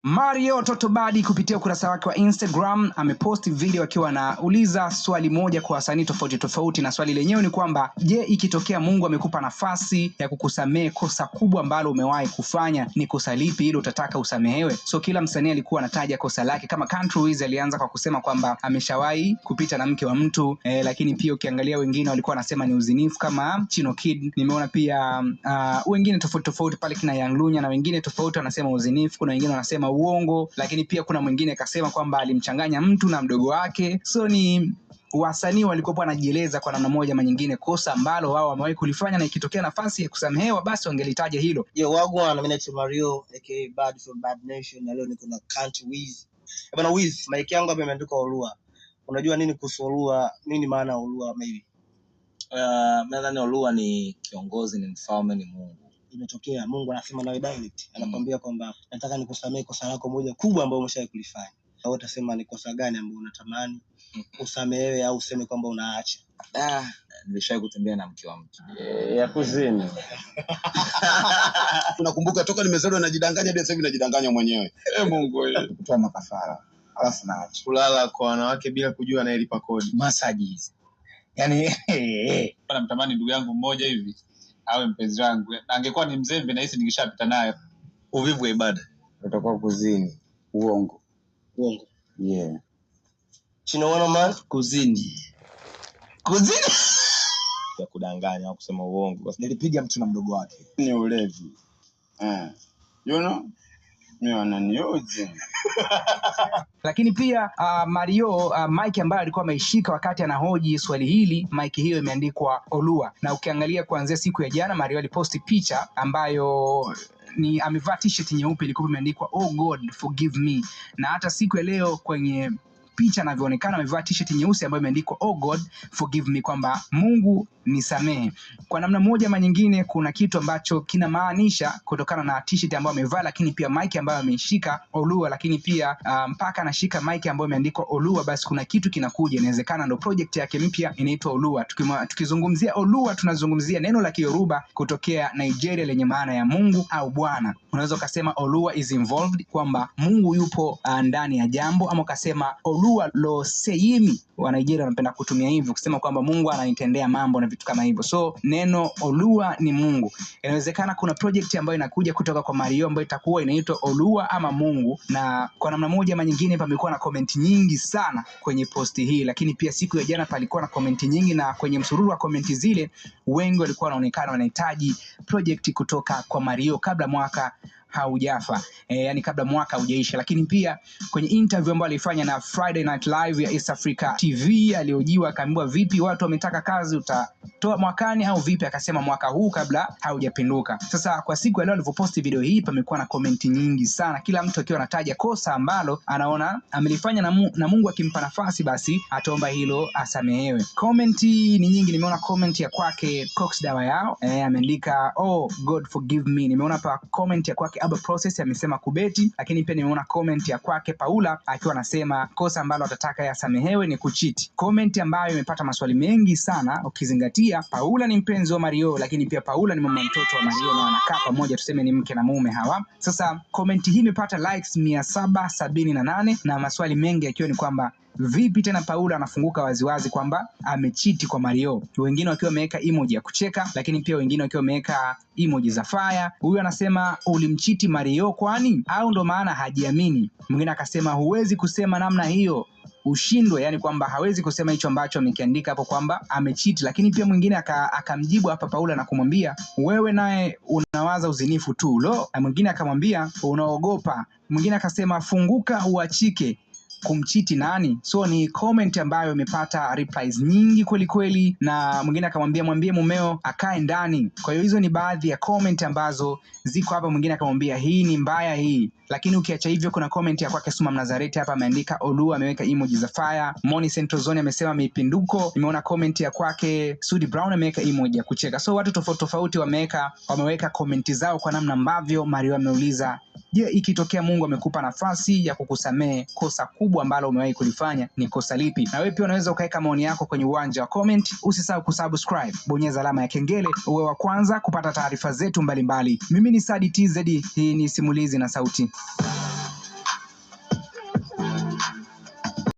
Mario Totobadi kupitia ukurasa wake wa Instagram ameposti video akiwa anauliza swali moja kwa wasanii tofauti tofauti, na swali lenyewe ni kwamba je, ikitokea Mungu amekupa nafasi ya kukusamehe kosa kubwa ambalo umewahi kufanya, ni kosa lipi hilo utataka usamehewe? So kila msanii alikuwa anataja kosa lake. Kama Country Wiz alianza kwa kusema kwamba ameshawahi kupita na mke wa mtu, lakini pia ukiangalia wengine walikuwa wanasema ni uzinifu kama Chino Kid. Nimeona pia wengine tofauti tofauti pale kina Young Lunya, na wengine tofauti wanasema uzinifu, kuna wengine wanasema uongo, lakini pia kuna mwingine akasema kwamba alimchanganya mtu na mdogo wake. So ni wasanii walikuwa wanajieleza kwa namna moja ama nyingine kosa ambalo wao wamewahi kulifanya, na ikitokea nafasi ya kusamehewa basi wangelitaja hilo. Yo wagwan, mimi naitwa Mario aka Bad from Bad Nation, na leo niko na Country Wiz. Bwana Wiz, mic yangu hapa imeandikwa Olua. Unajua nini kuhusu Olua? Nini maana Olua maybe? Nadhani Olua ni kiongozi, ni mfalme, ni Mungu. Imetokea Mungu anasema nawe direct, anakuambia kwamba nataka nikusamehe kosa lako moja kubwa ambalo umeshawahi kulifanya. Au utasema ni kosa gani ambalo unatamani usamehewe, au useme kwamba unaacha? Nilishawahi kutembea na mke wa mtu. Ya kuzini. Tunakumbuka toka nimezaliwa najidanganya hadi sasa hivi najidanganya mwenyewe. Mungu wewe. Kutoa makafara. Alafu naacha. Kulala kwa wanawake bila kujua anayelipa kodi. Massages. Yaani namtamani ndugu yangu mmoja hivi awe mpenzi wangu, na angekuwa ni mzembe na hisi ningeshapita naye. Uvivu wa ibada. Utakuwa kuzini. Uongo. Uongo. Yeah. Chino wana man Kuzini. Ya kudanganya au kusema uongo. Kwa nilipiga mtu na mdogo wake. Ni ulevi. You know? Mimi wananioje. Lakini pia Mario mic ambayo alikuwa ameishika wakati anahoji swali hili, mic hiyo imeandikwa Olua. Na ukiangalia kuanzia siku ya jana, Mario aliposti picha ambayo ni amevaa t-shirt nyeupe ilikuwa imeandikwa Oh God forgive me, na hata siku ya leo kwenye picha anavyoonekana amevaa t-shirt nyeusi ambayo imeandikwa Oh God forgive me, kwamba Mungu nisamehe. Kwa namna moja ama nyingine kuna kitu ambacho kinamaanisha kutokana na t-shirt ambayo amevaa, lakini pia mic ambayo ameishika Olua, lakini pia mpaka anashika mic ambayo imeandikwa Olua, basi kuna kitu kinakuja. Inawezekana ndo project yake mpya inaitwa Olua. Tukizungumzia Olua tunazungumzia neno la Kiyoruba kutokea Nigeria lenye maana ya Mungu au Bwana. Unaweza ukasema Olua is involved, kwamba Mungu yupo ndani ya jambo, ama ukasema Olua lo seyimi. Wa Nigeria wanapenda kutumia hivyo kusema kwamba Mungu ananitendea mambo na vitu kama hivyo. So neno Olua ni Mungu. Inawezekana kuna project ambayo inakuja kutoka kwa Mario ambayo itakuwa inaitwa Olua ama Mungu, na kwa namna moja ama nyingine pamekuwa na comment nyingi sana kwenye posti hii, lakini pia siku ya jana palikuwa na comment nyingi, na kwenye msururu wa comment zile wengi walikuwa wanaonekana wanahitaji project kutoka kwa Mario kabla mwaka haujafa, yani kabla mwaka haujaisha. Lakini pia kwenye interview ambayo alifanya na Friday Night Live ya East Africa TV, aliojiwa akaambiwa vipi watu wametaka kazi, utatoa mwakani au vipi? Akasema mwaka huu kabla haujapinduka. Sasa kwa siku ya leo alivyoposti video hii, pamekuwa na comment nyingi sana, kila mtu akiwa anataja kosa ambalo anaona amelifanya na Mungu akimpa nafasi basi ataomba hilo asamehewe. Comment ni nyingi. Nimeona comment ya kwake Cox Dawa Yao, ameandika Oh God forgive me. Nimeona pa comment ya kwake Aba Process amesema kubeti, lakini pia nimeona comment ya kwake Paula akiwa anasema kosa ambalo atataka yasamehewe ni kuchiti. Comment ambayo imepata maswali mengi sana, ukizingatia Paula ni mpenzi wa Mario, lakini pia Paula ni mama mtoto wa Mario na wanakaa pamoja, tuseme ni mke na mume hawa. Sasa comment hii imepata likes 778 na maswali mengi yakiwa ni kwamba vipi tena Paula anafunguka waziwazi kwamba amechiti kwa Mario. Wengine wakiwa wameweka emoji ya kucheka, lakini pia wengine wakiwa wameweka emoji za fire. Huyu anasema ulimchiti Mario kwani, au ndo maana hajiamini? Mwingine akasema huwezi kusema namna hiyo ushindwe, yani kwamba hawezi kusema hicho ambacho amekiandika hapo kwamba amechiti. Lakini pia mwingine akamjibu hapa Paula na kumwambia wewe naye unawaza uzinifu tu lo. Mwingine akamwambia unaogopa. Mwingine akasema funguka uachike kumchiti nani? So ni comment ambayo imepata replies nyingi kweli kweli, na mwingine akamwambia mwambie mumeo akae ndani. Kwa hiyo hizo ni baadhi ya comment ambazo ziko hapa. Mwingine akamwambia hii ni mbaya hii. Lakini ukiacha hivyo kuna comment ya kwake Suma Mnazareti hapa ameandika Olua, ameweka emoji za fire. Moni Central Zone amesema mipinduko. Nimeona comment ya kwake Sudi Brown ameweka emoji ya kucheka. So watu tofauti tofauti wameweka comment zao kwa namna ambavyo Mario ameuliza, je, ikitokea Mungu amekupa nafasi ya kukusamehe kosa kubwa ambalo umewahi kulifanya ni kosa lipi? Na wewe pia unaweza ukaweka maoni yako kwenye uwanja wa comment. Usisahau kusubscribe, bonyeza alama ya kengele uwe wa kwanza kupata taarifa zetu mbalimbali. Mimi ni Sadi TZ, hii ni Simulizi na Sauti.